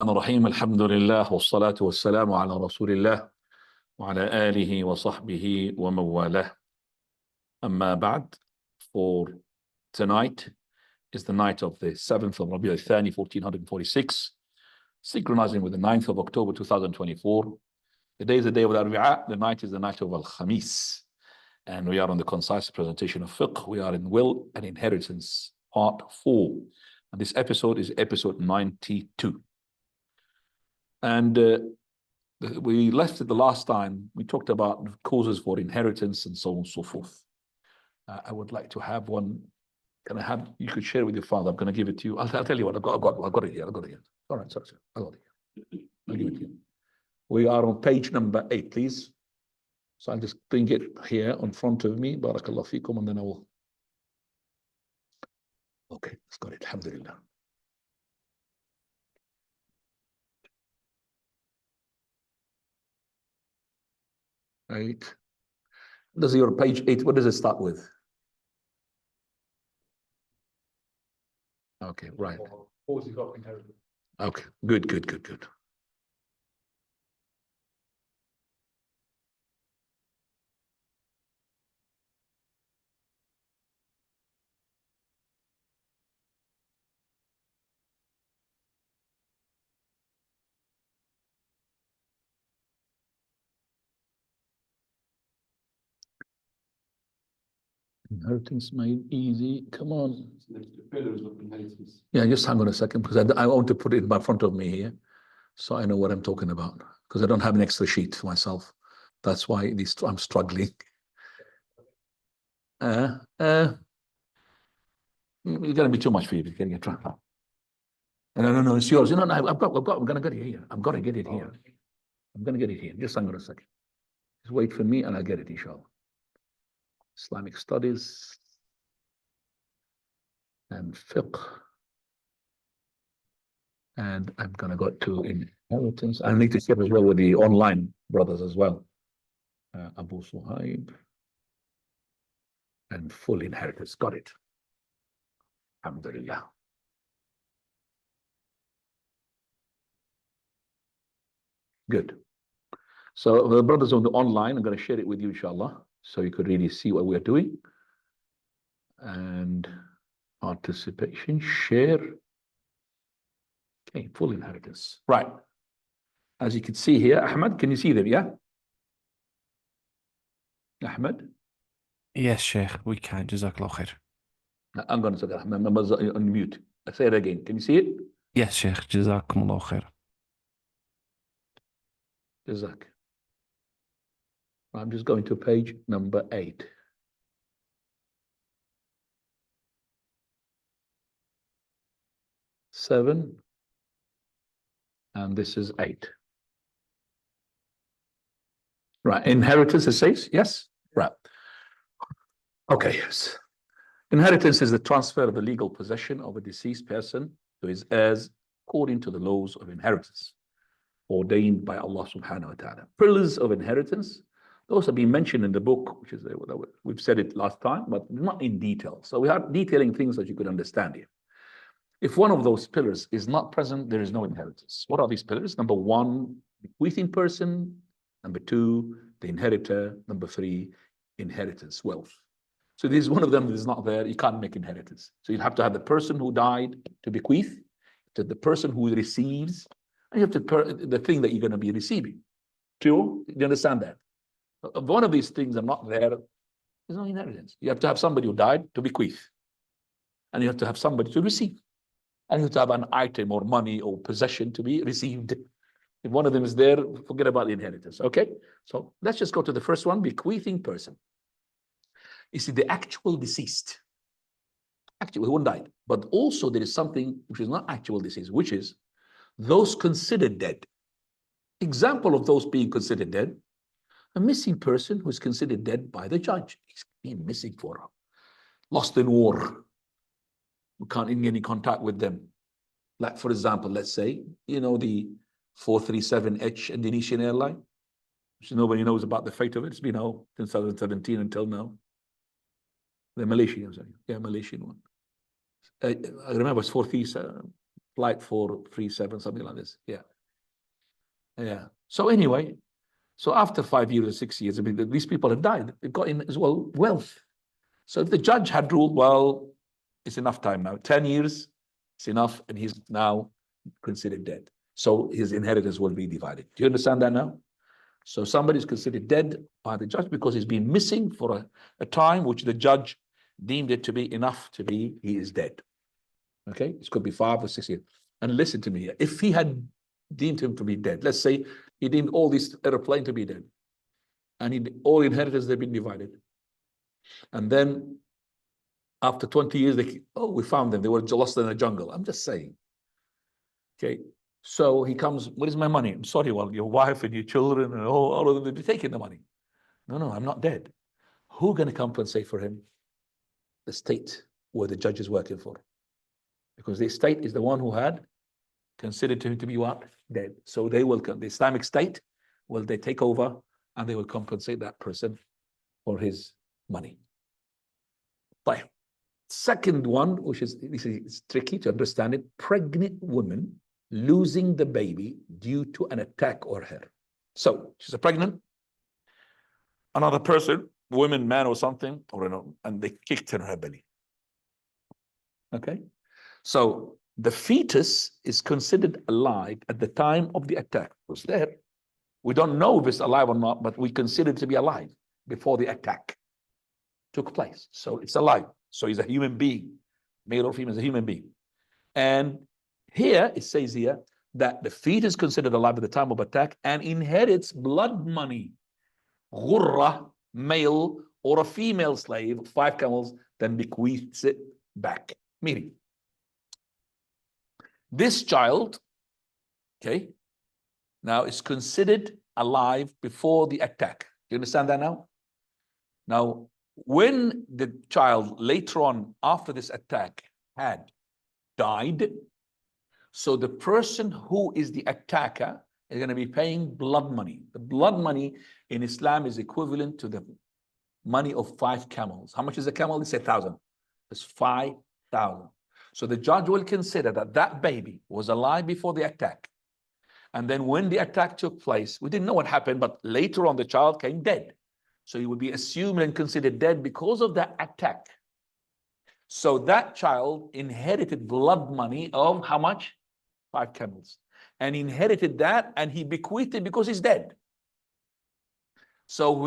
الرحيم الحمد لله والصلاة والسلام على رسول الله وعلى آله وصحبه ومن والاه. أما بعد, for tonight is the night of the 7th of Rabee al-Thani 1446, synchronizing with the 9th of October 2024. The day is the day of Al-Aakhir, the night is the night of Al-Khamis, and we are on the concise presentation of Fiqh. We are in Will and Inheritance, part 4, and this episode is episode 92. And we left it the last time. We talked about causes for inheritance and so on and so forth. I would like to have one. Can I have? You could share with your father. I'm going to give it to you. I'll tell you what. I've got it here. I've got it here. All right, sorry. I got it here. I'll give it to you. We are on page number 8, please. So I'll just bring it here in front of me. Barakallah feekum, and then I will. Okay, it's got it. Alhamdulillah. Right. Does your page 8, what does it start with? Okay, right. Okay, good. Inheritance made easy. Come on. Yeah, just hang on a second, because I want to put it in front of me here, so I know what I'm talking about, because I don't have an extra sheet for myself. That's why I'm struggling. It's going to be too much for you. You're getting it wrong. No, it's yours. No, I'm going to get it here. I'm going to get it here. I'm going to get it here. Just hang on a second. Just wait for me and I'll get it, inshallah. Islamic studies and fiqh. And I'm going to go to inheritance. I need to share as well with the online brothers as well. Abu Suhaib and full inheritance. Got it. Alhamdulillah. Good. So the brothers on the online, I'm going to share it with you, inshallah, so you could really see what we're doing. And participation, share. Okay, full inheritance. Right. As you can see here, Ahmed, can you see them? Yeah? Ahmed? Yes, Sheikh, we can. Jazakallah khair. I'm going to say that. I'm on mute. I say it again. Can you see it? Yes, Sheikh. Jazakumullah khair. Jazak. I'm just going to page number 8. Seven, and this is 8. Right, inheritance, it says, yes? Right. Okay, yes. Inheritance is the transfer of the legal possession of a deceased person to his heirs according to the laws of inheritance ordained by Allah subhanahu wa ta'ala. Pillars of inheritance, those have been mentioned in the book, which is, we've said it last time, but not in detail. So we are detailing things that you could understand here. If one of those pillars is not present, there is no inheritance. What are these pillars? Number 1, bequeathing person. Number 2, the inheritor. Number 3, inheritance, wealth. So this is one of them that is not there, you can't make inheritance. So you have to have the person who died to bequeath, to the person who receives, and you have to the thing that you're going to be receiving. True? Do you understand that? If one of these things are not there, there's no inheritance. You have to have somebody who died to bequeath, and you have to have somebody to receive. And you have to have an item or money or possession to be received. If one of them is there, forget about the inheritance. Okay? So let's just go to the first one, bequeathing person. You see, the actual deceased. Actually, one died. But also there is something which is not actual deceased, which is those considered dead. Example of those being considered dead, a missing person who is considered dead by the judge. He's been missing for lost in war. We can't get any contact with them. Like, for example, let's say, the 437H Indonesian airline, which nobody knows about the fate of it. It's been out since 2017 until now. The Malaysian one. I remember it's 437 flight 437, something like this. Yeah. Yeah. So anyway, so after 5 years or 6 years, I mean, these people have died. They've got in as well wealth. So if the judge had ruled, well, it's enough time now, 10 years, it's enough, and he's now considered dead. So his inheritance will be divided. Do you understand that now? So somebody is considered dead by the judge because he's been missing for a time which the judge deemed it to be enough to be, he is dead. Okay, it could be 5 or 6 years. And listen to me, if he had deemed him to be dead, let's say he deemed all these airplane to be dead, and all inheritance they've been divided. And then after 20 years, we found them, they were lost in the jungle. I'm just saying. Okay, so he comes, what is my money? I'm sorry, well, your wife and your children and all of them, they'll be taking the money. No, I'm not dead. Who's going to compensate for him? The state where the judge is working for. Because the state is the one who had considered him to be what? Dead. So they will, the Islamic State, will they take over and they will compensate that person for his money. But second one, which is, this is tricky to understand it, pregnant woman losing the baby due to an attack or her. So she's a pregnant, another person, woman, man or something, or and they kicked in her belly. Okay, so the fetus is considered alive at the time of the attack. It was there. We don't know if it's alive or not, but we consider it to be alive before the attack took place. So it's alive. So he's a human being, male or female, is a human being. And here it says here that the fetus is considered alive at the time of attack and inherits blood money. Ghurra, male or a female slave, 5 camels, then bequeaths it back. Meaning, this child, okay, now is considered alive before the attack. Do you understand that now? Now, when the child later on after this attack had died, so the person who is the attacker is going to be paying blood money. The blood money in Islam is equivalent to the money of 5 camels. How much is a camel? They say 1,000. It's 5,000. So the judge will consider that that baby was alive before the attack. And then when the attack took place, we didn't know what happened, but later on the child came dead. So he would be assumed and considered dead because of that attack. So that child inherited blood money of how much? 5 camels. And inherited that and he bequeathed it because he's dead. So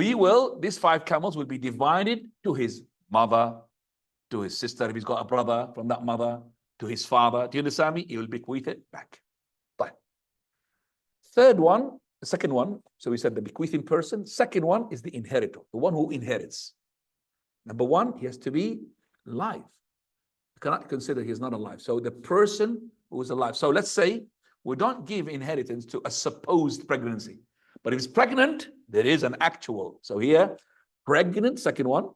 these 5 camels will be divided to his mother, to his sister, if he's got a brother from that mother, to his father. Do you understand me? He will bequeath it back. But third one, the second one, so we said the bequeathing person. Second one is the inheritor, the one who inherits. Number one, he has to be alive. You cannot consider he's not alive. So the person who is alive. So let's say we don't give inheritance to a supposed pregnancy. But if it's pregnant, there is an actual. So here, pregnant, second one,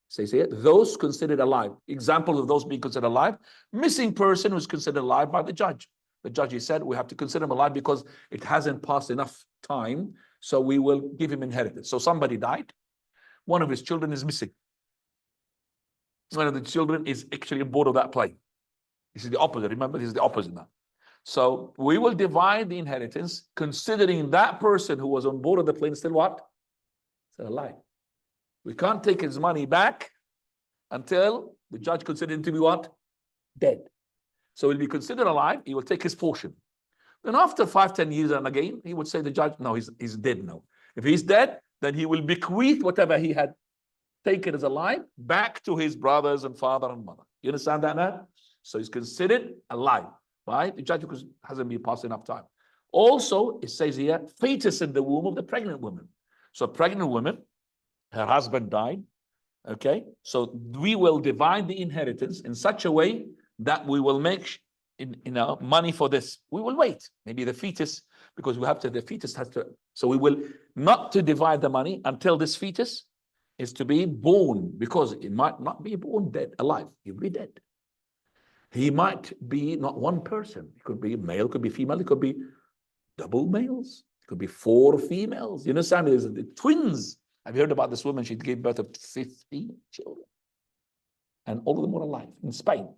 says here, those considered alive. Example of those being considered alive, missing person who's considered alive by the judge. The judge, he said, we have to consider him alive because it hasn't passed enough time, so we will give him inheritance. So somebody died, one of his children is missing. One of the children is actually on board of that plane. This is the opposite, remember, this is the opposite now. So we will divide the inheritance considering that person who was on board of the plane still what? Still alive. We can't take his money back until the judge considers him to be what? Dead. So he'll be considered alive, he will take his portion. Then after 5-10 years, and again, he would say the judge, no, he's dead now. If he's dead, then he will bequeath whatever he had taken as alive back to his brothers and father and mother. You understand that now? So he's considered alive, right? The judge because hasn't been passed enough time. Also, it says here, fetus in the womb of the pregnant woman. So a pregnant woman, her husband died, okay? So we will divide the inheritance in such a way that we will make money for this. We will wait. Maybe the fetus, because the fetus has to, so we will not to divide the money until this fetus is to be born, because it might not be born dead, alive. He'll be dead. He might be not one person. It could be male, could be female, it could be double males, it could be 4 females. You understand? There's the twins. Have you heard about this woman? She gave birth to 50 children. And all of them were alive in Spain.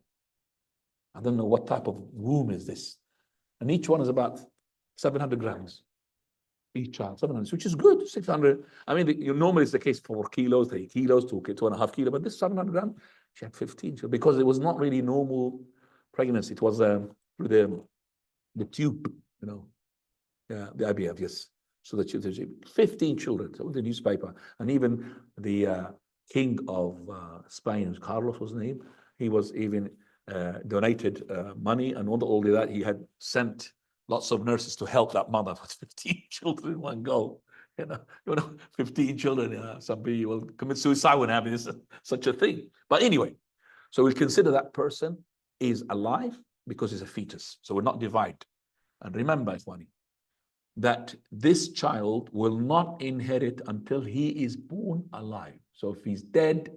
I don't know what type of womb is this. And each one is about 700 grams. Each child, 700, which is good, 600. I mean, normally it's the case 4 kilos, 3 kilos, 2.5 kilos, but this 700 grams, she had 15. Because it was not really normal pregnancy. It was through the tube, you know. Yeah, the IVF, yes. So that she 15 children, so the newspaper. And even the king of Spain, Carlos was his name, he was even donated money, and all of that, he had sent lots of nurses to help that mother with 15 children in one go. You know, 15 children, somebody will commit suicide when having such a thing. But anyway, so we'll consider that person is alive because he's a fetus. So we're not divided. And remember, Ikhwani, that this child will not inherit until he is born alive. So if he's dead,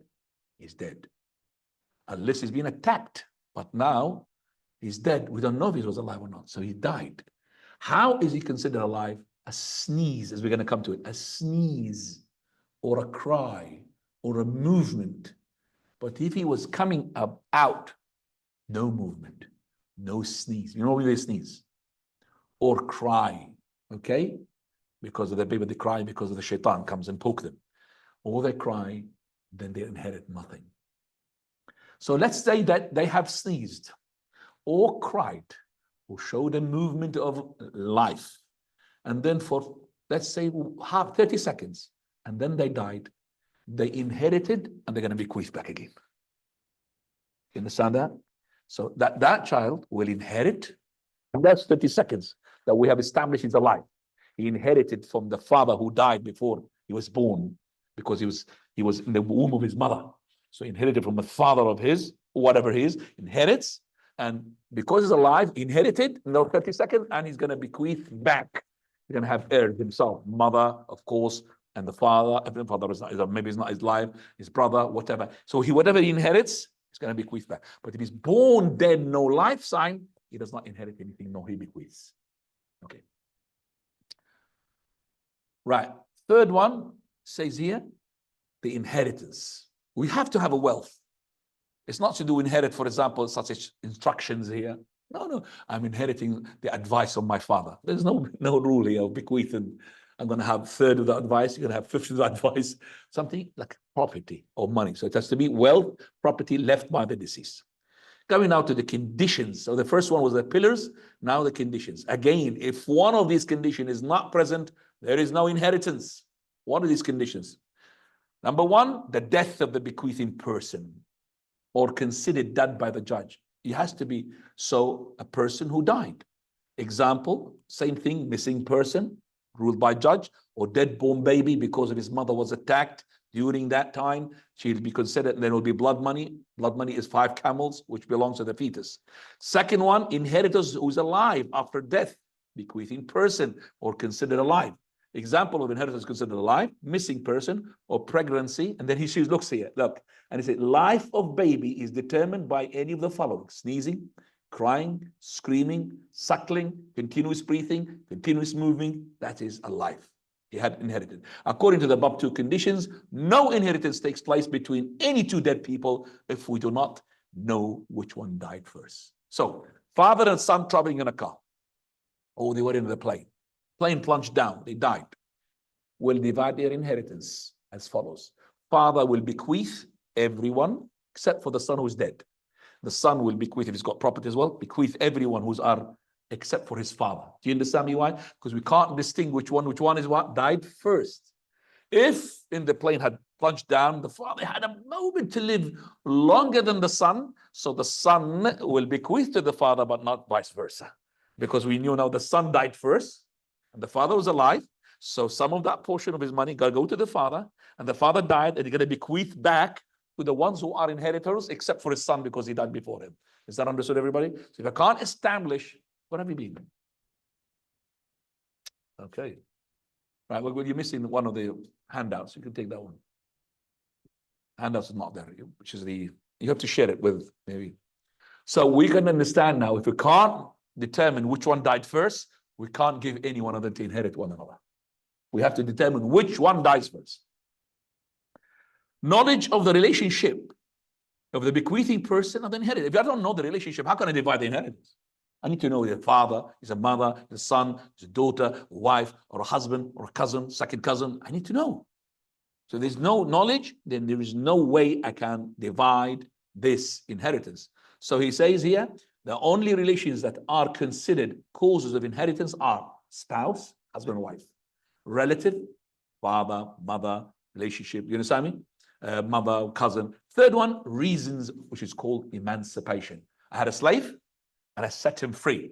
he's dead. Unless he's been attacked. But now he's dead. We don't know if he was alive or not. So he died. How is he considered alive? A sneeze, as we're going to come to it. A sneeze or a cry or a movement. But if he was coming out, no movement, no sneeze. You know when they sneeze? Or cry, okay? Because of the baby, they cry because of the shaitan comes and poke them. Or they cry, then they inherit nothing. So let's say that they have sneezed or cried or showed a movement of life. And then for, let's say, 30 seconds, and then they died. They inherited, and they're going to be bequeathed back again. You understand that? So that child will inherit, and that's 30 seconds that we have established is alive. He inherited from the father who died before he was born, because he was in the womb of his mother. So he inherited from the father of his, whatever he is, inherits, and because he's alive, inherited in those 30 seconds, and he's going to bequeath back. He's going to have heirs himself, mother, of course, and the father. If the father is not, maybe he's not his life, his brother, whatever. So whatever he inherits, he's going to bequeath back. But if he's born dead, no life sign, he does not inherit anything, nor he bequeaths. Okay. Right. Third one says here, the inheritance. We have to have a wealth. It's not to do inherit, for example, such as instructions here. No, I'm inheriting the advice of my father. There's no rule here of bequeathing. I'm going to have 1/3 of the advice. You're going to have 1/5 of the advice. Something like property or money. So it has to be wealth, property left by the deceased. Coming now to the conditions. So the first one was the pillars. Now the conditions. Again, if one of these conditions is not present, there is no inheritance. What are these conditions? Number one, the death of the bequeathing person, or considered dead by the judge. It has to be so a person who died. Example, same thing, missing person, ruled by judge, or dead born baby because of his mother was attacked during that time. She'll be considered, and there will be blood money. Blood money is 5 camels, which belongs to the fetus. Second one, inheritors who's alive after death, bequeathing person, or considered alive. Example of inheritance considered alive, missing person, or pregnancy. And then he looks here, look, and he said, life of baby is determined by any of the following: sneezing, crying, screaming, suckling, continuous breathing, continuous moving. That is alive. He had inherited. According to the above 2 conditions, no inheritance takes place between any 2 dead people if we do not know which one died first. So, father and son traveling in a car, or they were in the plane. Plane plunged down, they died. Will divide their inheritance as follows. Father will bequeath everyone except for the son who's dead. The son will bequeath, if he's got property as well, bequeath everyone who's except for his father. Do you understand me why? Because we can't distinguish which one is what died first. If in the plane had plunged down, the father had a moment to live longer than the son, so the son will bequeath to the father, but not vice versa. Because we knew now the son died first, and the father was alive, so some of that portion of his money got to go to the father, and the father died, and he's going to bequeath back to the ones who are inheritors, except for his son because he died before him. Is that understood, everybody? So if I can't establish, what have you been? Okay. Right, well, you're missing one of the handouts. You can take that one. Handouts is not there, which is you have to share it with maybe. So we can understand now, if we can't determine which one died first, we can't give any one of them to inherit one another. We have to determine which one dies first. Knowledge of the relationship of the bequeathing person of the inheritance. If I don't know the relationship, how can I divide the inheritance? I need to know the father, is a mother, the son, is a daughter, a wife, or a husband, or a cousin, second cousin. I need to know. So there's no knowledge, then there is no way I can divide this inheritance. So he says here, the only relations that are considered causes of inheritance are spouse, husband and wife, relative, father, mother, relationship, you understand me? Mother, cousin. Third one, reasons, which is called emancipation. I had a slave and I set him free,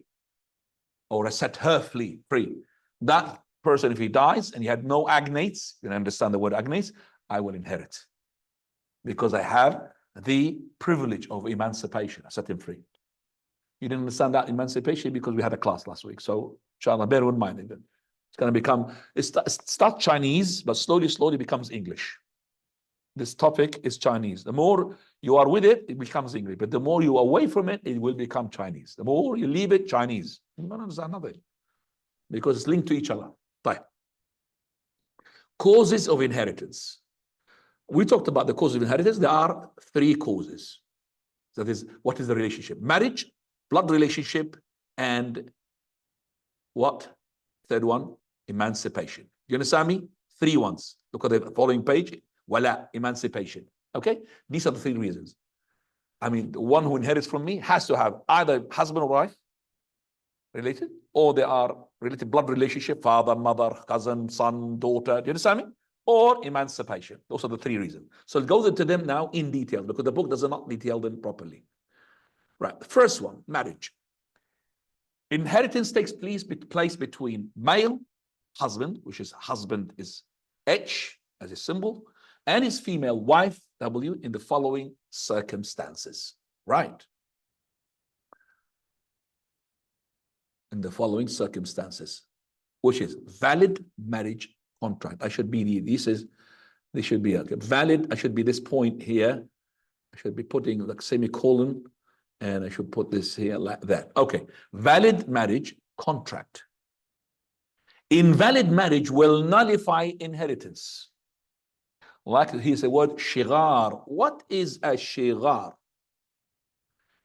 or I set her free. That person, if he dies and he had no agnates, you understand the word agnates, I will inherit because I have the privilege of emancipation. I set him free. You didn't understand that emancipation because we had a class last week. So, inshallah, bear in mind. It's going to become, it starts Chinese, but slowly becomes English. This topic is Chinese. The more you are with it, it becomes English. But the more you are away from it, it will become Chinese. The more you leave it, Chinese. You don't understand nothing because it's linked to each other. Right. Causes of inheritance. We talked about the causes of inheritance. There are three causes. That is, what is the relationship? Marriage, blood relationship, and what? Third one, emancipation. You understand me? Three ones. Look at the following page. Wala, emancipation. Okay? These are the three reasons. I mean, the one who inherits from me has to have either husband or wife related, or they are related blood relationship, father, mother, cousin, son, daughter. Do you understand me? Or emancipation. Those are the three reasons. So it goes into them now in detail because the book does not detail them properly. Right. The first one, marriage. Inheritance takes place between male, husband, which is husband is H as a symbol, and his female wife, W, in the following circumstances. Right. In the following circumstances, which is valid marriage contract. I should be this should be valid. I should be this point here. I should be putting like semicolon, and I should put this here like that. Okay, valid marriage contract. Invalid marriage will nullify inheritance. Like here's the word shigar. What is a shigar?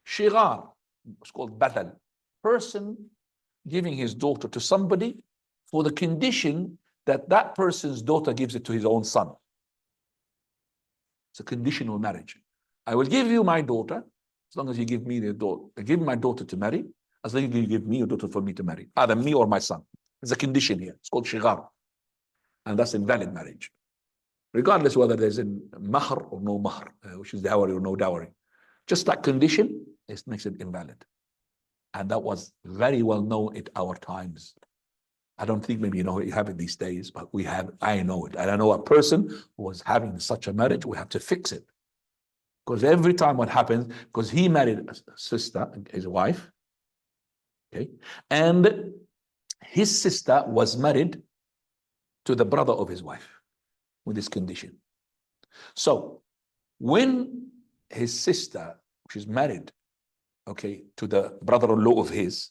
Shigar, it's called badal. Person giving his daughter to somebody for the condition that that person's daughter gives it to his own son. It's a conditional marriage. I will give you my daughter as long as you give me the daughter. I give my daughter to marry as long as you give me your daughter for me to marry. Either me or my son. There's a condition here. It's called shigar. And that's invalid marriage. Regardless whether there's a mahr or no mahr, which is dowry or no dowry. Just that condition, it makes it invalid. And that was very well known at our times. I don't think maybe you have it these days, but I know it. And I know a person who was having such a marriage, we have to fix it. Because every time what happens, because he married a sister, his wife, okay, and his sister was married to the brother of his wife with this condition. So when his sister, which is married, okay, to the brother-in-law of his,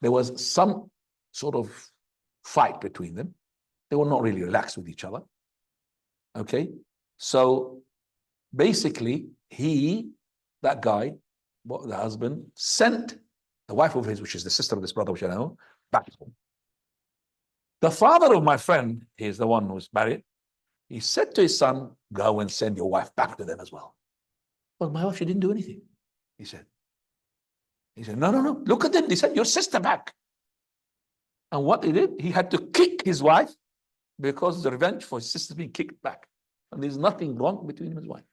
there was some sort of fight between them. They were not really relaxed with each other. Okay, so basically that guy, the husband, sent the wife of his, which is the sister of this brother, which I know, back home. The father of my friend, he is the one who's married, he said to his son, go and send your wife back to them as well. Well, my wife, she didn't do anything, he said. He said, no, look at them. They sent your sister back. And what he did, he had to kick his wife because the revenge for his sister being kicked back. And there's nothing wrong between him and his wife.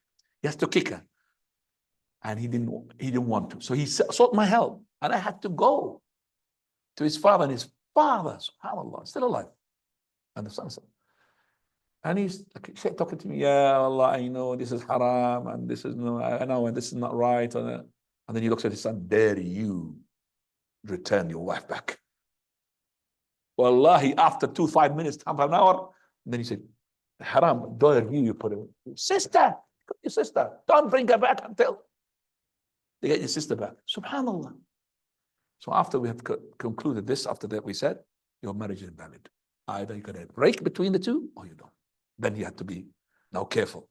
He has to kick her. And he didn't want to. So he sought my help. And I had to go to his father. And his father, subhanAllah, still alive. And the son said, and he's talking to me, yeah, Allah, I know this is haram. And this is, no, I know, and this is not right. And then he looks at his son, dare you return your wife back? Wallahi, after 5 minutes, half an hour, then he said, haram, dare you put it. Sister, your sister, don't bring her back until they get your sister back. Subhanallah. So after we have concluded this, after that we said, your marriage is invalid. Either you're going to break between the two or you don't. Then you have to be now careful.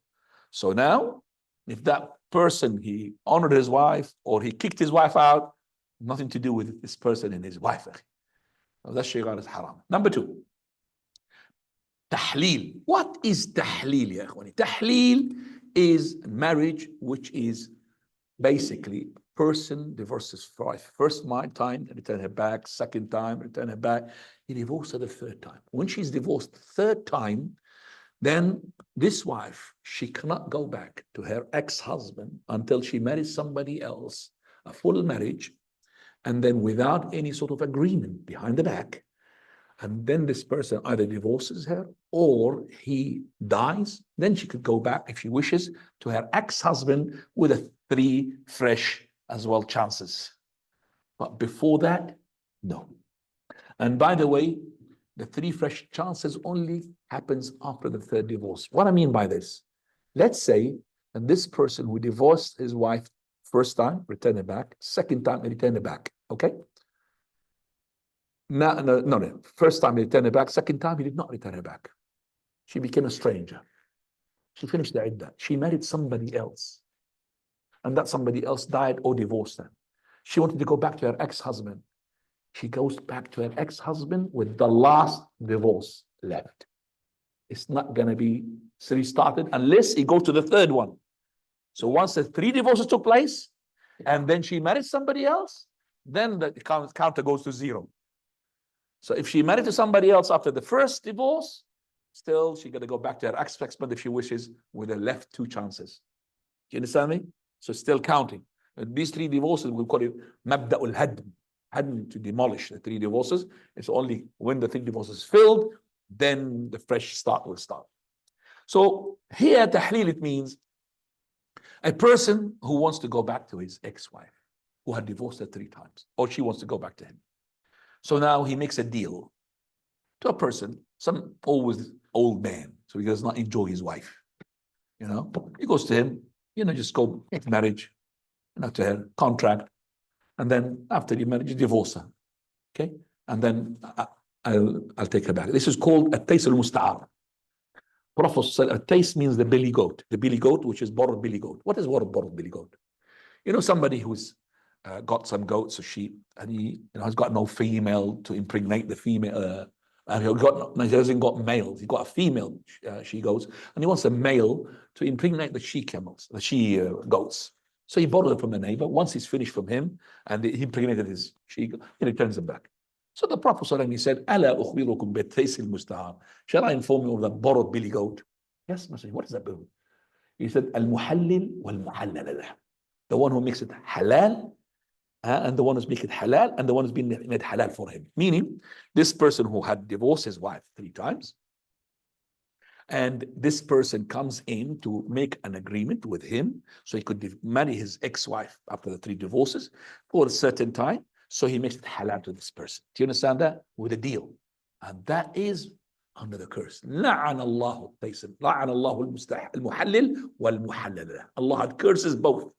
So now If that person, he honored his wife or he kicked his wife out, nothing to do with this person and his wife. That shay'an is haram. Number two, tahleel. What is tahleel, ya ikhwani? Tahleel is marriage, which is basically person divorces wife. First time, return her back. Second time, return her back. He divorced her the third time. When she's divorced the third time, then this wife, she cannot go back to her ex-husband until she marries somebody else, a full marriage, and then without any sort of agreement behind the back. And then this person either divorces her or he dies. Then she could go back, if she wishes, to her ex-husband with a 3 fresh as well chances. But before that, no. And by the way, the 3 fresh chances only happens after the third divorce. What I mean by this, let's say that this person who divorced his wife first time, return her back, second time, return her back, okay? No. First time, he returned her back. Second time, he did not return her back. She became a stranger. She finished the iddah. She married somebody else. And that somebody else died or divorced her. She wanted to go back to her ex-husband. She goes back to her ex-husband with the last divorce left. It's not going to be restarted unless he goes to the third one. So once the 3 divorces took place, and then she married somebody else, then the counter goes to 0. So if she married to somebody else after the first divorce, still she's going to go back to her ex-husband if she wishes, with the left 2 chances. Do you understand me? So still counting. And these 3 divorces, we call it mabda'ul hadm. Hadm, to demolish the 3 divorces. It's only when the 3 divorces filled, then the fresh start will start. So here, tahleel, it means a person who wants to go back to his ex-wife, who had divorced her 3 times, or she wants to go back to him. So now he makes a deal to a person, some always old man, so he does not enjoy his wife. You know, he goes to him, just go make marriage, to her, contract, and then after the marriage, you divorce her. Okay, and then I'll take her back. This is called at-tays al-musta'ar. Prophet said, at-tays means the billy goat, which is borrowed billy goat. What is borrowed billy goat? Somebody who's got some goats or sheep, and he has got no female to impregnate the female. He hasn't got males. He's got a female she goats, and he wants a male to impregnate the she camels, the she goats. So he borrowed it from the neighbor. Once he's finished from him, and he impregnated his she, he returns them back. So the Prophet ﷺ, said, "Ala ukhbirukum bit-tays al-musta'ar." Shall I inform you of the borrowed billy goat? Yes, Messenger. What is that bill? He said, "Al-muhallil wal-muhallal lah." The one who makes it halal, and the one who's making it halal, and the one who's been made halal for him. Meaning, this person who had divorced his wife 3 times, and this person comes in to make an agreement with him, so he could marry his ex-wife after the 3 divorces for a certain time, so he makes it halal to this person. Do you understand that? With a deal. And that is under the curse. لعن الله التيس لعن الله المحلل والمحلل. Allah curses both.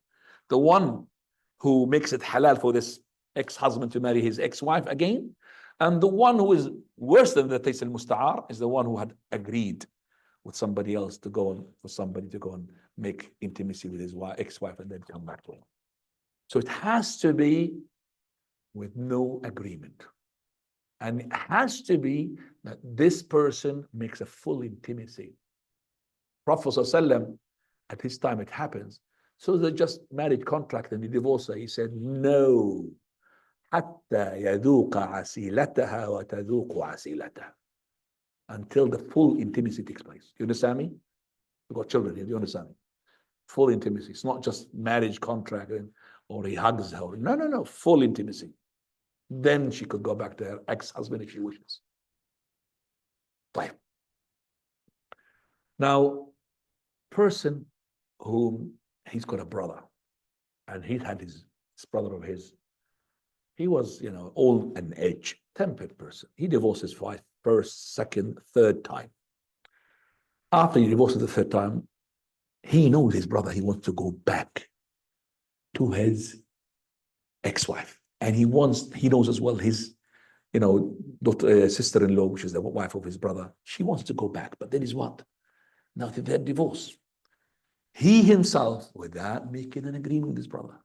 The one who makes it halal for this ex-husband to marry his ex-wife again, and the one who is worse than the tays al-musta'ar is the one who had agreed with somebody else to go on, for somebody to go and make intimacy with his ex-wife and then come back to him. So it has to be with no agreement. And it has to be that this person makes a full intimacy. Prophet ﷺ, at his time it happens, so they just married contract and he divorced her. He said, no, حتى يذوق عسيلتها وتذوق عسيلتها, until the full intimacy takes place. You understand me? You've got children here. Do you understand me? Full intimacy. It's not just marriage contract or he hugs her. No. Full intimacy. Then she could go back to her ex-husband if she wishes. Fine. Now, person whom he's got a brother, and he had his brother of his, he was, old and edge, tempered person. He divorced his wife first, second, third time. After he divorced the third time, he knows his brother, he wants to go back to his ex-wife. And he knows as well his, sister-in-law, which is the wife of his brother, she wants to go back. But then is what? Now they're divorced. He himself, without making an agreement with his brother,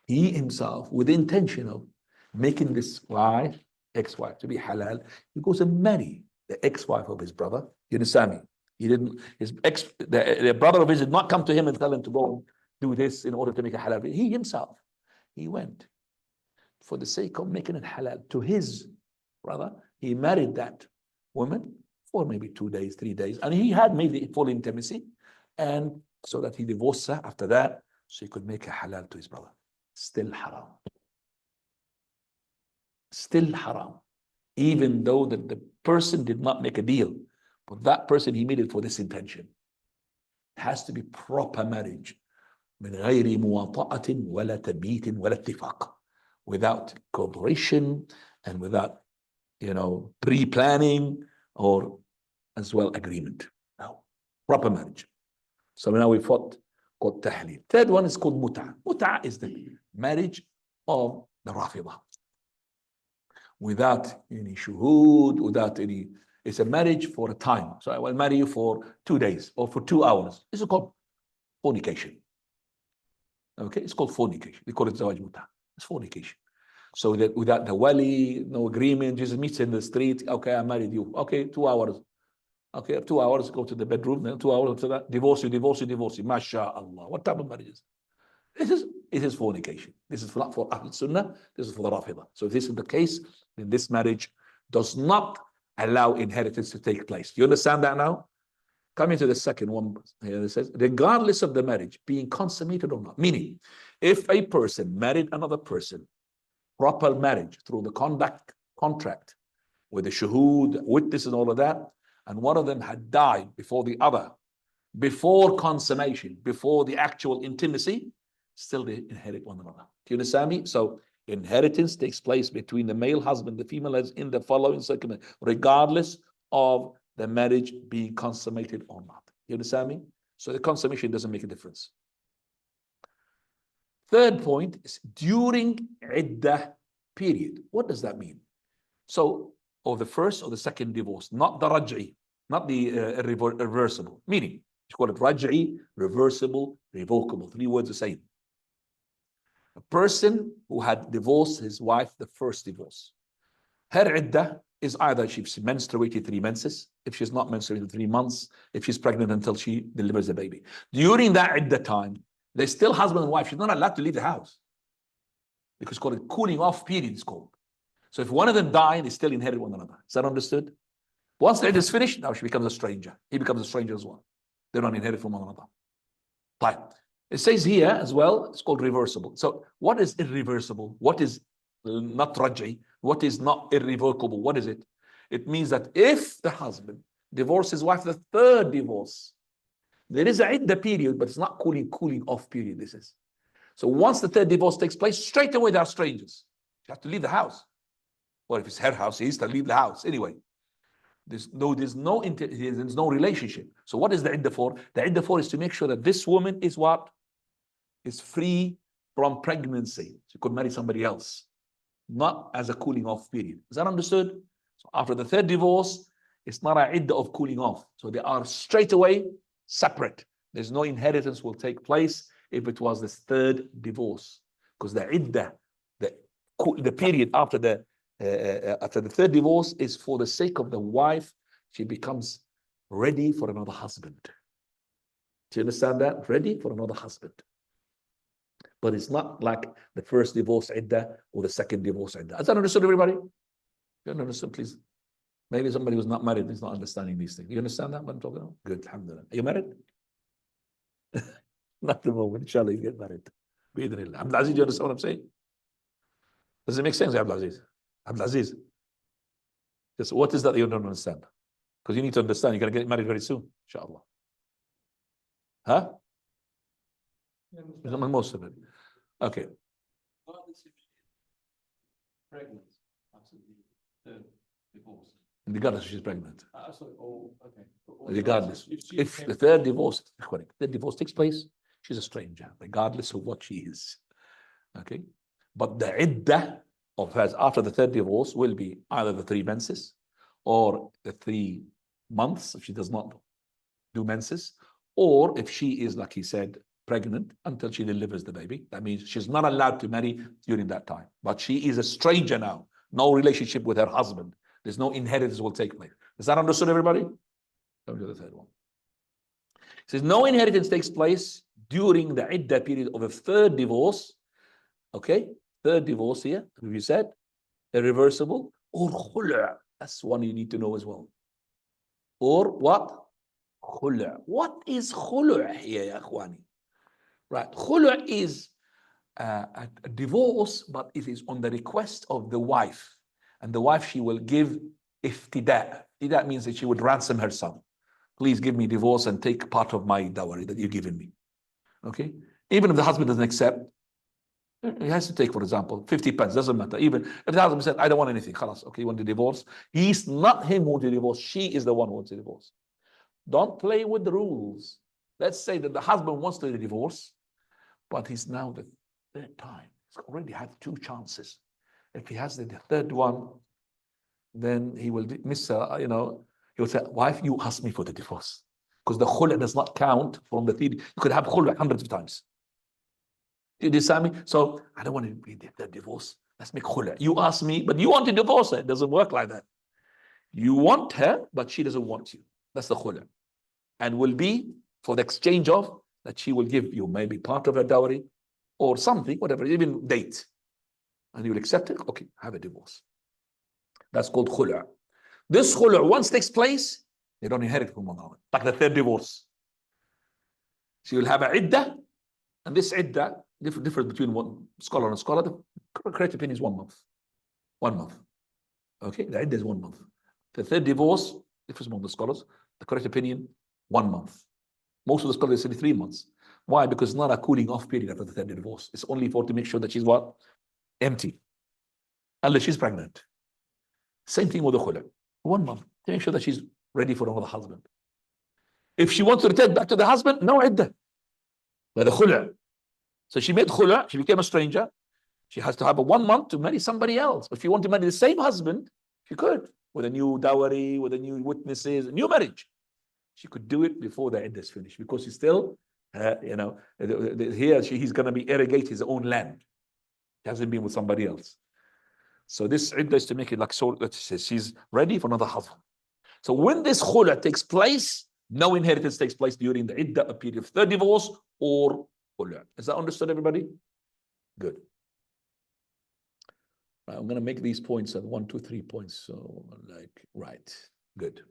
he himself, with the intention of making this wife, ex-wife, to be halal, he goes and marry the ex-wife of his brother. You understand me? He didn't, the brother of his did not come to him and tell him to go and do this in order to make a halal. He himself, he went for the sake of making it halal to his brother. He married that woman for maybe 2 days, 3 days, and he had made the full intimacy, and so that he divorced her after that, so he could make a halal to his brother. Still haram. Still haram. Even though the person did not make a deal, but that person, he made it for this intention. It has to be proper marriage. من غير مواطأة ولا تبيت ولا اتفاق. Without cooperation and without, pre-planning or as well agreement. No, proper marriage. So now we fought called tahleel. Third one is called mut'a. Mut'a is the marriage of the Rafidah. Without any shuhud, without any, it's a marriage for a time. So I will marry you for 2 days or for 2 hours. This is called fornication. Okay, it's called fornication. They call it zawaj mut'a. It's fornication. So that without the wali, no agreement, just meets in the street. Okay, I married you. Okay, 2 hours. Okay, 2 hours, go to the bedroom. Then 2 hours after that, divorce you. MashaAllah. What type of marriage is it is fornication. This is not for Ahl Sunnah. This is for the Rafidah. So if this is the case, then this marriage does not allow inheritance to take place. Do you understand that now? Coming to the second one, here it says, regardless of the marriage being consummated or not. Meaning, if a person married another person, proper marriage through the contract with the shuhud, witness and all of that, and one of them had died before the other, before consummation, before the actual intimacy, still they inherit one another. Do you understand me? So inheritance takes place between the male husband, the female as in the following circumstance, regardless of the marriage being consummated or not. You understand me? So the consummation doesn't make a difference. Third point is during iddah period. What does that mean? So, or the first or the second divorce, not the raj'i, not the irreversible. Meaning, you call it raj'i, reversible, revocable. 3 words the same. A person who had divorced his wife, the first divorce, her iddah is either she's menstruated 3 menses, if she's not menstruated 3 months, if she's pregnant until she delivers a baby. During that iddah time, they're still husband and wife. She's not allowed to leave the house. Because it's called a cooling off period, it's called. So if one of them die, they still inherit one another. Is that understood? Once the iddah is finished, now she becomes a stranger. He becomes a stranger as well. They don't inherit from one another. Right. It says here as well, it's called reversible. So what is irreversible? What is not raj'i? What is not irrevocable? What is it? It means that if the husband divorces his wife, the third divorce, there is a iddah period, but it's not cooling off period, this is. So once the third divorce takes place, straight away they are strangers. You have to leave the house. Or if it's her house, he has to leave the house. Anyway, there's no relationship. So what is the iddah for? The iddah for is to make sure that this woman is what? Is free from pregnancy. She could marry somebody else. Not as a cooling off period. Is that understood? So after the third divorce, it's not an iddah of cooling off. So they are straight away separate. There's no inheritance will take place if it was the third divorce. Because the iddah, the period after the third divorce is for the sake of the wife. She becomes ready for another husband. Do you understand that? Ready for another husband. But it's not like the first divorce iddah or the second divorce iddah. Is that understood, everybody? You don't understand, please. Maybe somebody who's not married is not understanding these things. You understand that what I'm talking about? Good, alhamdulillah. Are you married? Not the moment. Inshallah, you get married. Abdul Aziz, you understand what I'm saying? Does it make sense, Abdul Aziz? Abdul Aziz. Just what is that you don't understand? Because you need to understand, you're going to get married very soon, inshallah. Huh? Most of it. Okay. Pregnant after the third divorce. Regardless if she's pregnant. Okay. Regardless. If the third divorce takes place, she's a stranger, regardless of what she is. Okay. But the iddah of hers after the third divorce will be either the 3 menses or the 3 months if she does not do menses, or if she is, like he said, pregnant until she delivers the baby. That means she's not allowed to marry during that time. But she is a stranger now, no relationship with her husband. There's no inheritance will take place. Is that understood, everybody? Come to the third one. It says no inheritance takes place during the iddah period of a third divorce. Okay, third divorce here, have you said? Irreversible or khulu'. That's one you need to know as well. Or what? Khulu'. What is khulu' here, ya akhwani? Right, khulu' is a divorce, but it is on the request of the wife. And the wife, she will give iftida'. Iftida' means that she would ransom her son. Please give me divorce and take part of my dowry that you've given me. Okay? Even if the husband doesn't accept, he has to take, for example, 50 pence, doesn't matter. Even if the husband said, I don't want anything, khalas, okay, you want to divorce? He's not him who wants to divorce, she is the one who wants to divorce. Don't play with the rules. Let's say that the husband wants to divorce, but he's now the third time. He's already had 2 chances. If he has the third one, then he will miss, he will say, wife, you asked me for the divorce. Because the khulu' does not count from the theory. You could have khulu' hundreds of times. Do you understand me? So I don't want to be the divorce. Let's make khulu'. You asked me, but you want to divorce her. It doesn't work like that. You want her, but she doesn't want you. That's the khulu'. And will be for the exchange of that she will give you maybe part of her dowry or something, whatever, even date. And you will accept it. Okay, have a divorce. That's called khulu'. This khulu' once takes place, they don't inherit from one another. Like the third divorce. So you'll have a iddah, and this iddah, difference between one scholar and scholar, the correct opinion is 1 month. 1 month. Okay, the iddah is 1 month. The third divorce, difference among the scholars, the correct opinion, 1 month. Most of the scholars say 3 months. Why? Because it's not a cooling off period after the third divorce. It's only for to make sure that she's what? Empty. Unless she's pregnant. Same thing with the khulu'. 1 month to make sure that she's ready for another husband. If she wants to return back to the husband, no iddah. But the khulu'. So she made khulu', she became a stranger. She has to have a 1 month to marry somebody else. But if you want to marry the same husband, she could, with a new dowry, with a new witnesses, a new marriage. She could do it before the iddah is finished because he's still, he's going to be irrigate his own land. He hasn't been with somebody else. So this iddah is to make it like so that she's ready for another husband. So when this khulu' takes place, no inheritance takes place during the iddah, a period of third divorce or khulu'. Is that understood, everybody? Good. Right, I'm going to make these points at 1, 2, 3 points. So right, good.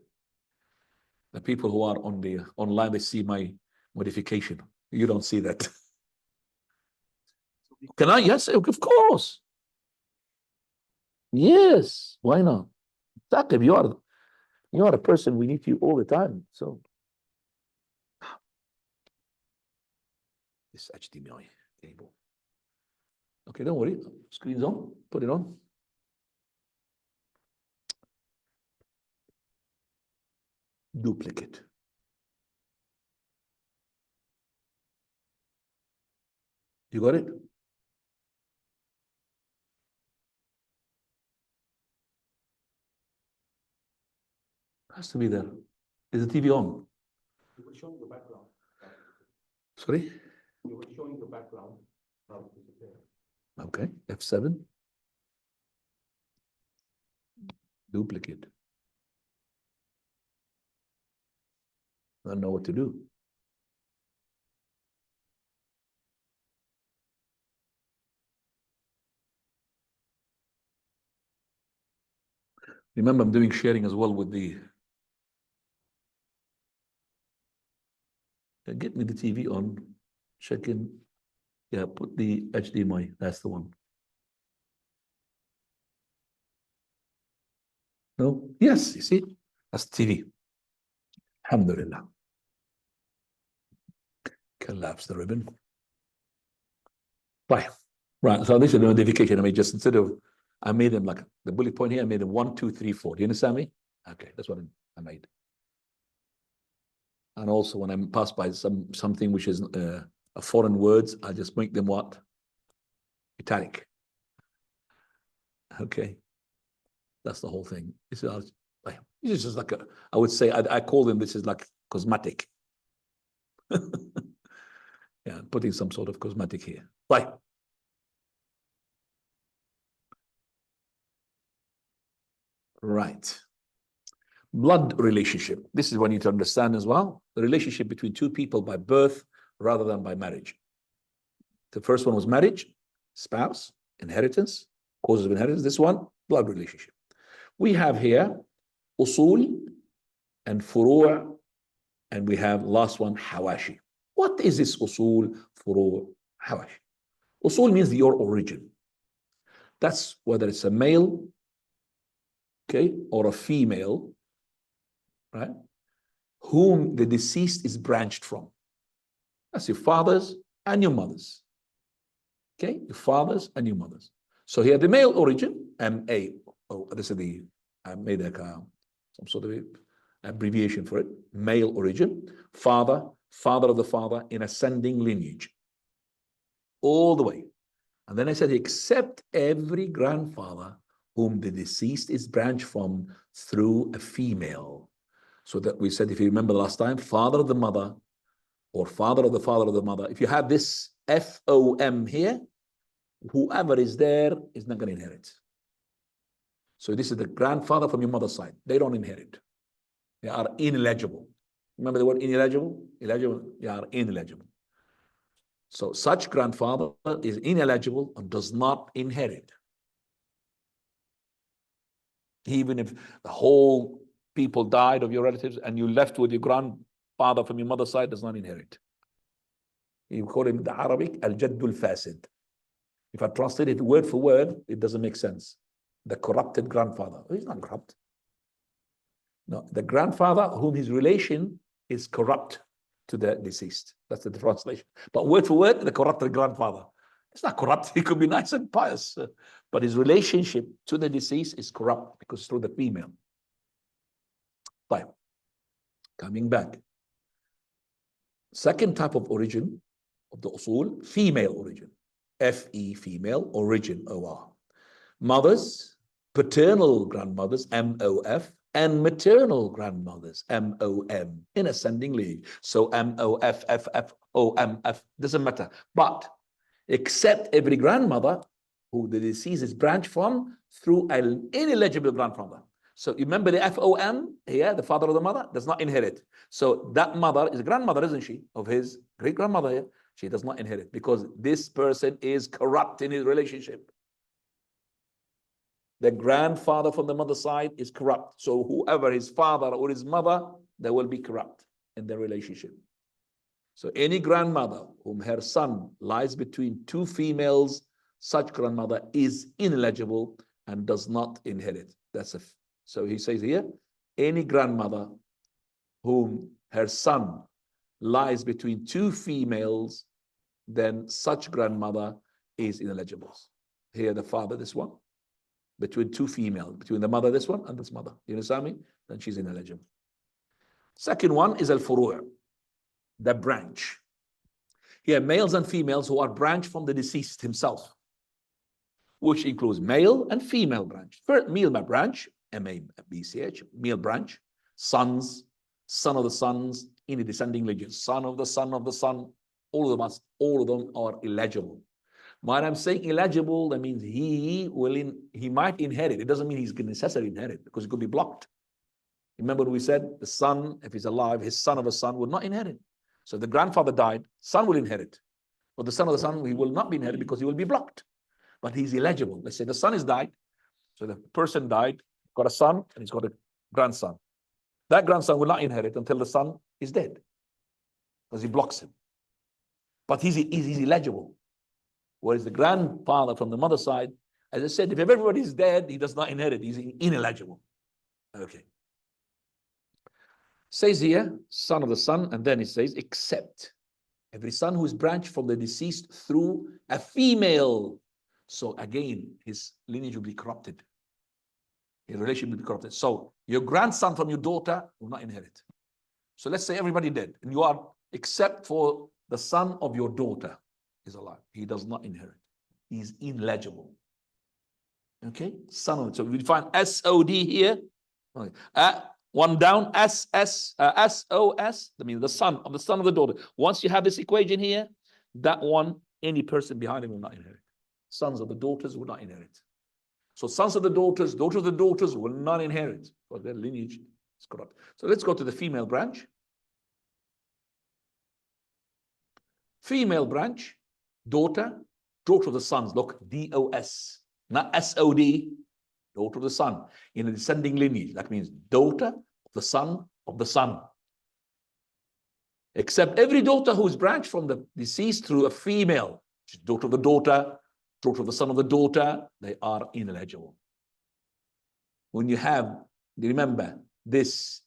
The people who are on the online, they see my modification. You don't see that. Can I? Yes, of course. Yes, why not? Taqib, you are a person we need you all the time. So this HDMI cable. Okay, don't worry. Screen's on. Put it on. Duplicate. You got it? Has to be there. Is the TV on? You were showing the background. Sorry? You were showing the background. Okay, F7. Duplicate. I don't know what to do. Remember, I'm doing sharing as well with the. Get me the TV on. Check in. Yeah, put the HDMI. That's the one. No? Yes, you see? That's TV. Alhamdulillah. Collapse the ribbon. Right. So this is a notification. I made just instead of, I made them like the bullet point here, I made them 1, 2, 3, 4. Do you understand me? Okay, that's what I made. And also when I pass by something which is a foreign words, I just make them what? Italic. Okay. That's the whole thing. This is just like I would say, I call them, this is like cosmetic. Yeah, putting some sort of cosmetic here. Right. Right. Blood relationship. This is what you need to understand as well. The relationship between two people by birth rather than by marriage. The first one was marriage, spouse, inheritance, causes of inheritance. This one, blood relationship. We have here usul and furu', and we have last one, hawashi. What is this usul, furu', hawashi? Usul means your origin. That's whether it's a male, okay, or a female, right, whom the deceased is branched from. That's your fathers and your mothers. Okay, your fathers and your mothers. So here the male origin, M-A, oh, this is the, I made some sort of abbreviation for it, male origin, father, father of the father in ascending lineage, all the way. And then I said, except every grandfather whom the deceased is branched from through a female. So that we said, if you remember last time, father of the mother or father of the father of the mother, if you have this F-O-M here, whoever is there is not going to inherit. So this is the grandfather from your mother's side. They don't inherit. They are ineligible. Remember the word ineligible? Illegible, they are ineligible. So such grandfather is ineligible and does not inherit. Even if the whole people died of your relatives and you left with your grandfather from your mother's side, does not inherit. You call him the Arabic al-Jaddul Fasid. If I translate it word for word, it doesn't make sense. The corrupted grandfather. He's not corrupt. No, the grandfather whom his relation is corrupt to the deceased. That's the translation. But word for word, the corrupted grandfather. It's not corrupt. He could be nice and pious. But his relationship to the deceased is corrupt because it's through the female. Fine. Coming back. Second type of origin of the usul, female origin. F-E, female, origin, O-R. Mothers, paternal grandmothers, M-O-F, and maternal grandmothers, M-O-M, in ascending lineage. So M-O-F-F-F-O-M-F, doesn't matter. But except every grandmother who the deceased is branched from through an ineligible grandfather. So you remember the F-O-M here, the father of the mother, does not inherit. So that mother is a grandmother, isn't she, of his great-grandmother here? She does not inherit because this person is corrupt in his relationship. The grandfather from the mother's side is corrupt. So whoever his father or his mother, they will be corrupt in their relationship. So any grandmother whom her son lies between two females, such grandmother is ineligible and does not inherit. So he says here, any grandmother whom her son lies between two females, then such grandmother is ineligible. Here the father, this one, between two females, between the mother, this one, and this mother. You understand me? Then she's ineligible. Second one is al-furu', the branch. Here, males and females who are branched from the deceased himself, which includes male and female branch. First, male branch, M-A-B-C-H, male branch, sons, son of the sons, in a descending lineage, son of the son of the son, all of them are illegible. When I'm saying illegible, that means he might inherit. It doesn't mean he's going to necessarily inherit because it could be blocked. Remember we said the son, if he's alive, his son of a son would not inherit. So the grandfather died, son will inherit. But the son of the son, he will not be inherited because he will be blocked. But he's illegible. Let's say the son is died. So the person died, got a son, and he's got a grandson. That grandson will not inherit until the son is dead because he blocks him. But he's illegible. Whereas the grandfather from the mother's side, as I said, if everybody is dead, he does not inherit. He's ineligible. Okay. Says here, son of the son, and then it says, except every son who is branched from the deceased through a female. So again, his lineage will be corrupted. His relation will be corrupted. So your grandson from your daughter will not inherit. So let's say everybody dead, and you are, except for the son of your daughter is alive. He does not inherit. He's ineligible. Okay? Son of it. So we find S-O-D here. Okay. One down, SOS, that means the son of the daughter. Once you have this equation here, that one, any person behind him will not inherit. Sons of the daughters will not inherit. So sons of the daughters of the daughters will not inherit, because their lineage is corrupt. So let's go to the female branch. Female branch, daughter of the sons. Look, DOS, not SOD, daughter of the son. In a descending lineage, that means daughter of the son of the son. Except every daughter who is branched from the deceased through a female, which is daughter of the daughter of the son of the daughter, they are ineligible. When you have, remember, this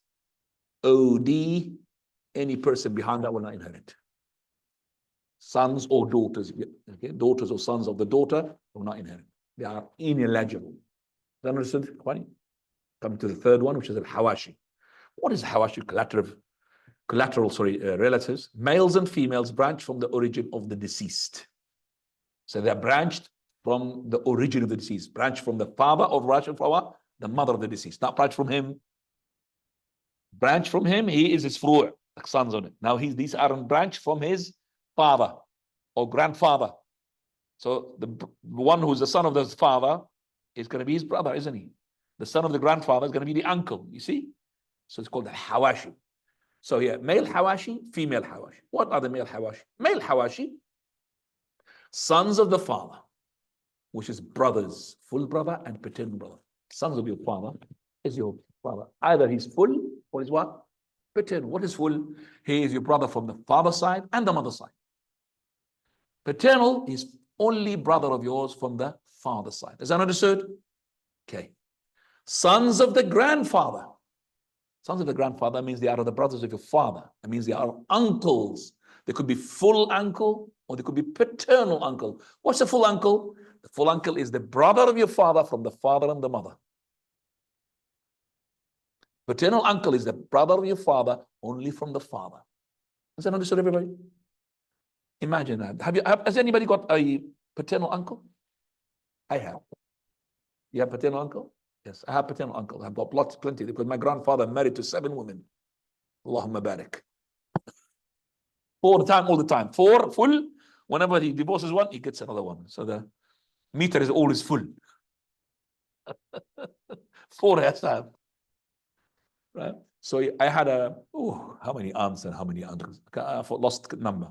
OD, any person behind that will not inherit. Sons or daughters, okay, daughters or sons of the daughter will not inherit. They are ineligible. Is that understood? Coming to the third one, which is al-hawashi. What is hawashi? Collateral, relatives. Males and females branch from the origin of the deceased. So they are branched from the origin of the deceased. Branch from the father or branch from the mother of the deceased. Not branch from him. Branch from him, he is his fru', like sons on it. Now these are branch from his father or grandfather. So the one who's the son of the father is going to be his brother, isn't he? The son of the grandfather is going to be the uncle, you see? So it's called the hawashi. So yeah, male hawashi, female hawashi. What are the male hawashi? Male hawashi, sons of the father, which is brothers, full brother and paternal brother. Sons of your father is your father. Either he's full or he's what? Paternal. What is full? He is your brother from the father side and the mother side. Paternal is only brother of yours from the father side. Is that understood? Okay. Sons of the grandfather. Sons of the grandfather means they are the brothers of your father. That means they are uncles. They could be full uncle or they could be paternal uncle. What's a full uncle? The full uncle is the brother of your father from the father and the mother. Paternal uncle is the brother of your father only from the father. Is that understood, everybody? Imagine that. Has anybody got a paternal uncle? I have. You have paternal uncle? Yes, I have paternal uncle. I've got plenty, because my grandfather married to 7 women. Allahumma barik. 4 all the time. 4 full. Whenever he divorces one, he gets another one. So the meter is always full. 4 has to have. Right? So I had how many aunts and how many uncles? I lost number.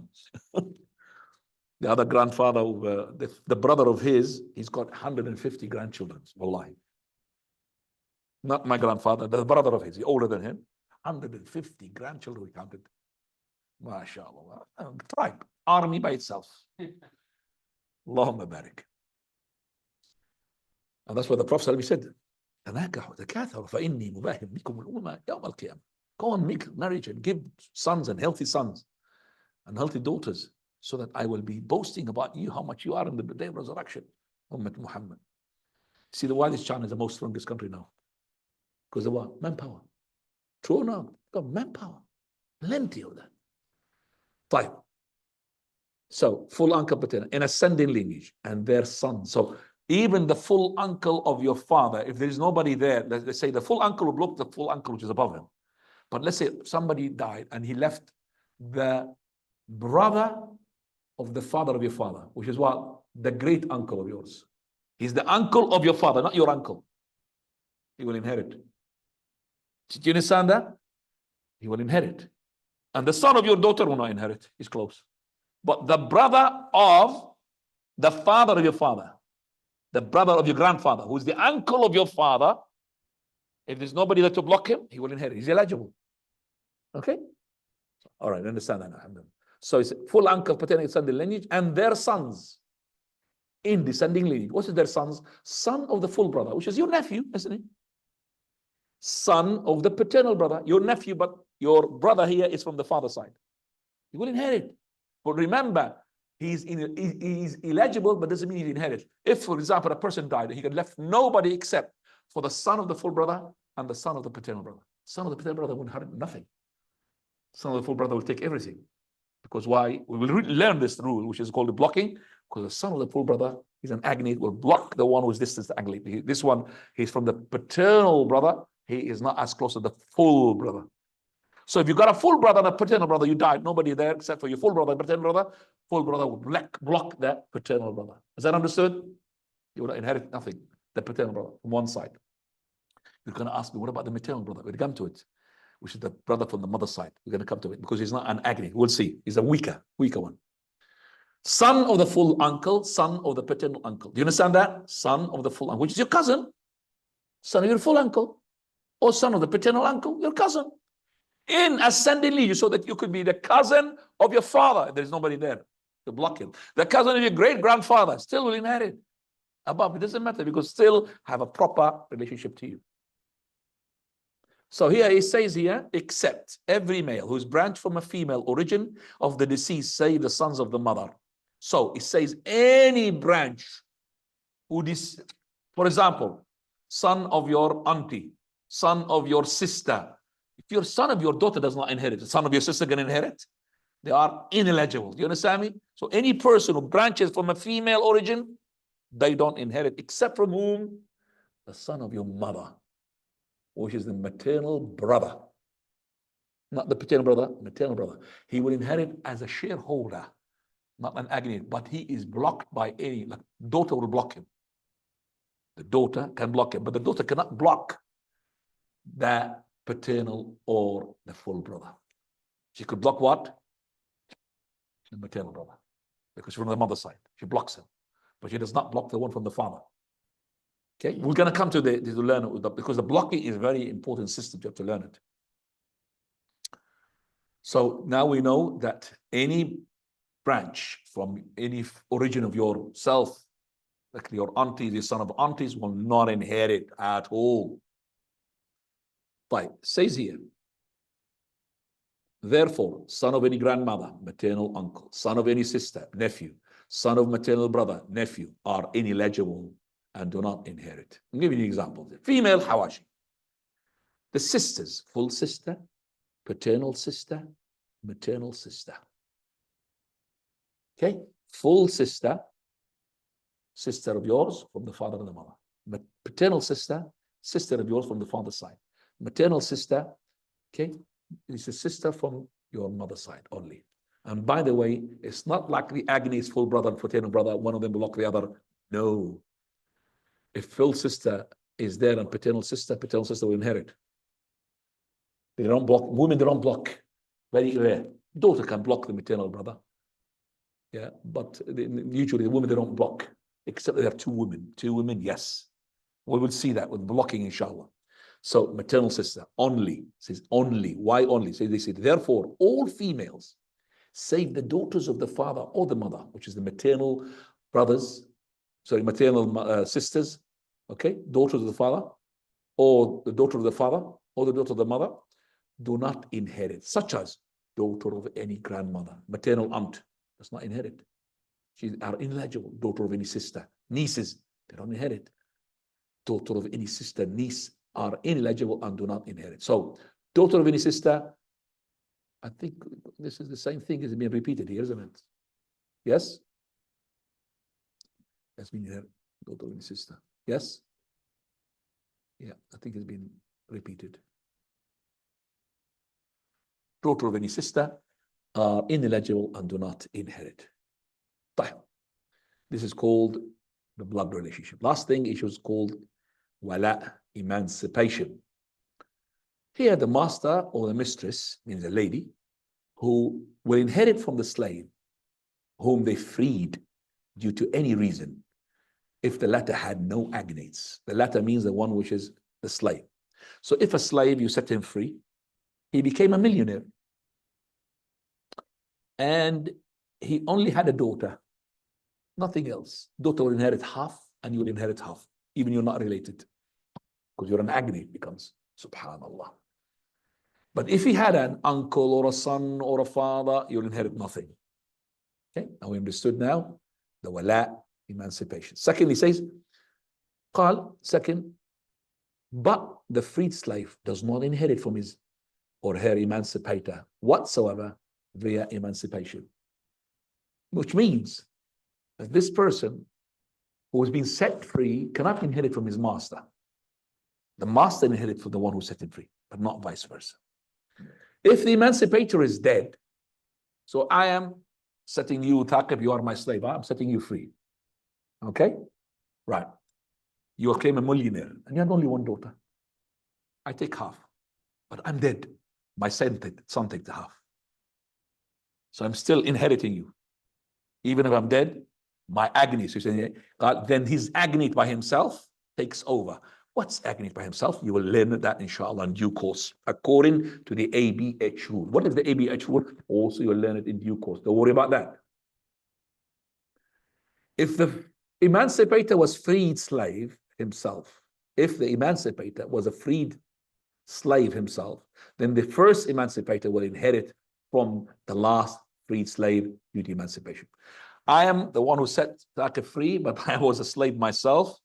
The other grandfather, the brother of his, he's got 150 grandchildren. Wallahi. Not my grandfather, the brother of his, he's older than him. 150 grandchildren we counted. MashaAllah. Tribe, army by itself. Allahumma barik. And that's what the Prophet said. Go and make marriage and give sons and healthy sons and healthy daughters, so that I will be boasting about you, how much you are in the day of resurrection. Ummah Muhammad. See why this China is the most strongest country now? Because of what? Manpower. True or not? Got manpower. Plenty of that. Fine. So, full uncle paternal, in ascending lineage, and their sons. So, even the full uncle of your father, if there is nobody there, let's say the full uncle will block the full uncle which is above him. But let's say somebody died and he left the brother of the father of your father, which is what? The great uncle of yours. He's the uncle of your father, not your uncle. He will inherit. Did you understand that? He will inherit. And the son of your daughter will not inherit. He's close. But the brother of the father of your father, the brother of your grandfather, who's the uncle of your father, if there's nobody there to block him, he will inherit. He's eligible. Okay? All right, understand that now. So it's full uncle, paternal, descending lineage, and their sons in descending lineage. What is their sons? Son of the full brother, which is your nephew, isn't it? Son of the paternal brother, your nephew, but your brother here is from the father side. He will inherit. But remember, he's eligible, but doesn't mean he inherits. If, for example, a person died, he had left nobody except for the son of the full brother and the son of the paternal brother. Son of the paternal brother will inherit nothing. Son of the full brother will take everything. Because why? We will learn this rule, which is called the blocking, because the son of the full brother is an agnate, will block the one who is distant to agnate. This one, he's from the paternal brother, he is not as close to the full brother. So if you got a full brother and a paternal brother, you died. Nobody there except for your full brother and paternal brother. Full brother would block that paternal brother. Is that understood? You would inherit nothing. The paternal brother from one side. You're going to ask me, what about the maternal brother? We'll come to it, which is the brother from the mother's side. We're going to come to it because he's not an agony. We'll see. He's a weaker one. Son of the full uncle, son of the paternal uncle. Do you understand that? Son of the full uncle, which is your cousin. Son of your full uncle. Or son of the paternal uncle, your cousin. In ascendingly, you so that you could be the cousin of your father. There's nobody there to block him. The cousin of your great-grandfather still will inherit. Above, it doesn't matter because still have a proper relationship to you. So here he says here, except every male who is branched from a female origin of the deceased, save the sons of the mother. So it says any branch who this, for example, son of your auntie, son of your sister. If your son of your daughter does not inherit, the son of your sister can inherit. They are ineligible. Do you understand me? So any person who branches from a female origin, they don't inherit, except from whom? The son of your mother, which is the maternal brother. Not the paternal brother, maternal brother. He will inherit as a shareholder, not an agony, but he is blocked by any, like daughter will block him. The daughter can block him, but the daughter cannot block the paternal or the full brother. She could block what? The maternal brother, because from the mother's side, she blocks him, but she does not block the one from the father. Okay, we're going to come to learn it because the blocking is a very important system. You have to learn it. So now we know that any branch from any origin of yourself, like your aunties, your son of aunties, will not inherit at all. Right, says here, therefore, son of any grandmother, maternal uncle, son of any sister, nephew, son of maternal brother, nephew, are ineligible and do not inherit. I'll give you an example. Female Hawashi. The sisters, full sister, paternal sister, maternal sister. Okay? Full sister, sister of yours from the father and the mother. Paternal sister, sister of yours from the father's side. Maternal sister, okay, is a sister from your mother's side only. And by the way, it's not like the agony's full brother and paternal brother, one of them block the other. No. If full sister is there and paternal sister will inherit. They don't block, women they don't block. Very rare. Daughter can block the maternal brother. Yeah, but usually the women they don't block, except they have two women. Two women, yes. We will see that with blocking, inshallah. So maternal sister only, says only. Why only? So they say, therefore, all females, save the daughters of the father or the mother, which is the maternal brothers, maternal sisters, okay, daughters of the father, or the daughter of the father, or the daughter of the mother, do not inherit, such as daughter of any grandmother, maternal aunt, does not inherit. She are ineligible. Daughter of any sister, nieces, they don't inherit. Daughter of any sister, niece, are ineligible and do not inherit. So, daughter of any sister, I think this is the same thing as being repeated here, isn't it? Yes? That's been here, daughter of any sister. Yes? Yeah, I think it's been repeated. Daughter of any sister are ineligible and do not inherit. This is called the blood relationship. Last thing, it was called wala, emancipation. Here, the master or the mistress, means a lady, who will inherit from the slave whom they freed due to any reason, if the latter had no agnates. The latter means the one which is the slave. So if a slave, you set him free, he became a millionaire. And he only had a daughter, nothing else. Daughter will inherit half and you will inherit half, even you're not related, because you're an agnate becomes, subhanallah. But if he had an uncle or a son or a father, you'll inherit nothing. Okay, now we understood now the wala, emancipation. Secondly, he says, second, but the freed slave does not inherit from his or her emancipator whatsoever via emancipation. Which means that this person who has been set free cannot inherit from his master. The master inherits from the one who set him free, but not vice versa. If the emancipator is dead, so I am setting you, Taqib, you are my slave, I'm setting you free. Okay? Right. You claim a millionaire, and you have only one daughter. I take half, but I'm dead. My son takes the half. So I'm still inheriting you. Even if I'm dead, my agony, so then his agony by himself takes over. What's agony by himself? You will learn that inshallah in due course, according to the ABH rule. What is the ABH rule? Also, you'll learn it in due course. Don't worry about that. If the emancipator was freed slave himself, if the emancipator was a freed slave himself, then the first emancipator will inherit from the last freed slave due to emancipation. I am the one who set Taqib free, but I was a slave myself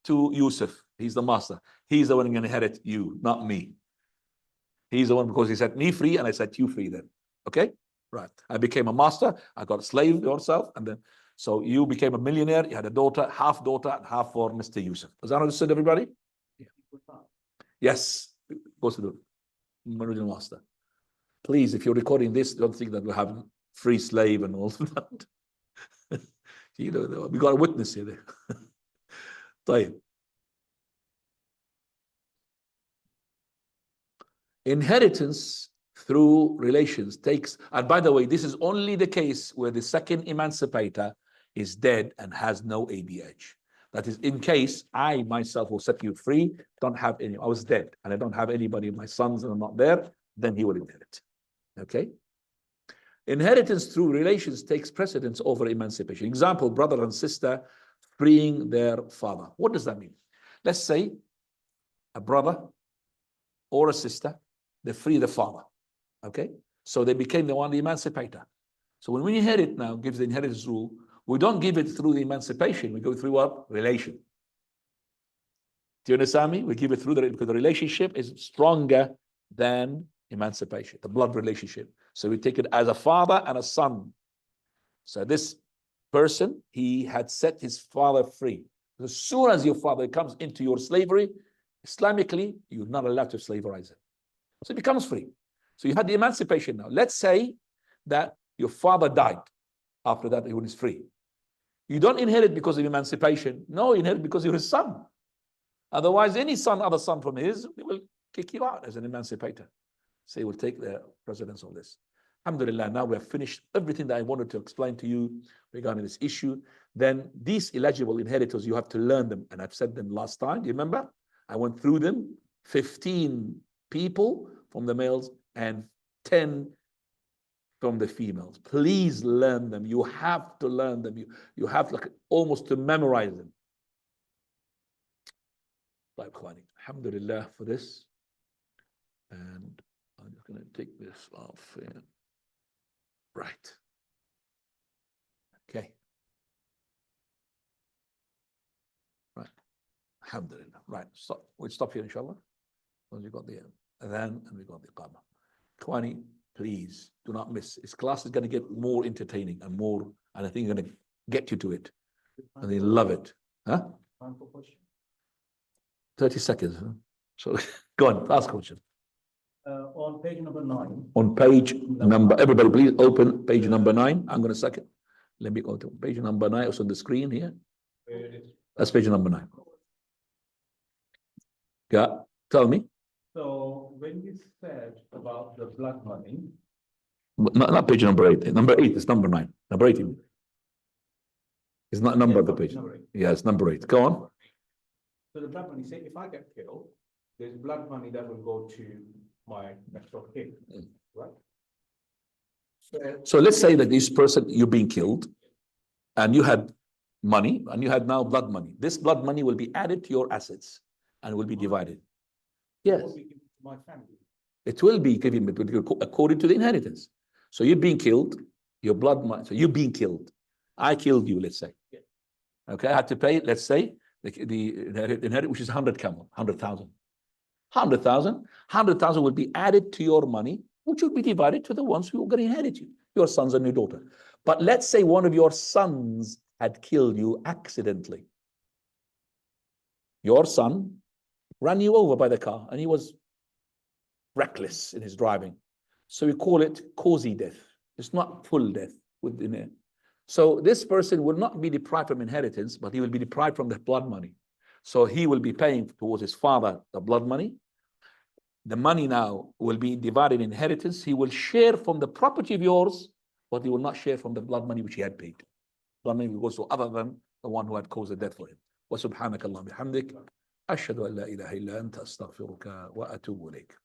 to Yusuf. He's the master. He's the one who can inherit you, not me. He's the one because he set me free and I set you free then. Okay? Right. I became a master. I got a slave yourself. And then, so you became a millionaire. You had a daughter, half and half for Mr. Yusuf. Is that understood, everybody? Yeah. Yes. Goes to the original master. Please, if you're recording this, don't think that we have free slave and all that. You know, we got a witness here. طيب. Inheritance through relations takes, and by the way, this is only the case where the second emancipator is dead and has no ABH. That is in case I myself will set you free, don't have any, I was dead and I don't have anybody, my sons are not there, then he will inherit. Okay? Inheritance through relations takes precedence over emancipation. Example, brother and sister freeing their father. What does that mean? Let's say a brother or a sister, they free the father. Okay? So they became the one, the emancipator. So when we inherit now, gives the inheritance rule, we don't give it through the emancipation, we go through what? Relation. Do you understand me? We give it through because the relationship is stronger than emancipation, the blood relationship. So we take it as a father and a son. So this person, he had set his father free. As soon as your father comes into your slavery, Islamically, you're not allowed to slaverize it. So it becomes free. So you had the emancipation now. Let's say that your father died after that, he was free. You don't inherit because of emancipation. No, you inherit because you're his son. Otherwise, any son, other son from his, they will kick you out as an emancipator. So he will take the precedence of this. Alhamdulillah, now we have finished everything that I wanted to explain to you regarding this issue. Then these eligible inheritors, you have to learn them. And I've said them last time. Do you remember? I went through them. 15 people from the males and 10 from the females. Please learn them. You have to learn them. You have like almost to memorize them. Alhamdulillah for this. And I'm just going to take this off here. Right. Okay. Right. Alhamdulillah. Right. So we'll stop here, inshallah. Once you got the adhan and we got the qama. Ikhwani, please do not miss. This class is going to get more entertaining and more, and I think you're going to get you to it. And they love it. Huh? 30 seconds. Huh? So go on, ask question. On page number 9. On page number, everybody please open page number 9. I'm going to second. Let me go to page number 9. It's on the screen here. That's page number 9. Yeah, tell me. So when you said about the blood money, Not page number 8. Number 8 is number 9. Number 8. It's not number of the page. Yeah, it's number 8. Go on. So the blood money, say if I get killed, there's blood money that will go to my next of kin, right? So let's say that this person, you're being killed and you had money and you had now blood money. This blood money will be added to your assets and will be divided. Yes. My family. It will be given according to the inheritance. So you're being killed, your blood money, so you're being killed. I killed you, let's say. Yeah. Okay, I had to pay, let's say, the inheritance, which is 100 camel, 100,000. 100,000 will be added to your money, which will be divided to the ones who are going to inherit you, your sons and your daughter. But let's say one of your sons had killed you accidentally. Your son ran you over by the car, and he was reckless in his driving. So we call it quasi death. It's not full death within it. So this person will not be deprived from inheritance, but he will be deprived from the blood money. So he will be paying towards his father the blood money. The money now will be divided in inheritance. He will share from the property of yours, but he will not share from the blood money which he had paid. Blood money will go to other than the one who had caused the death for him. وسبحانك اللهم بحمدك أشهد أن لا إله إلا أنت أستغفرك وأتوب إليك.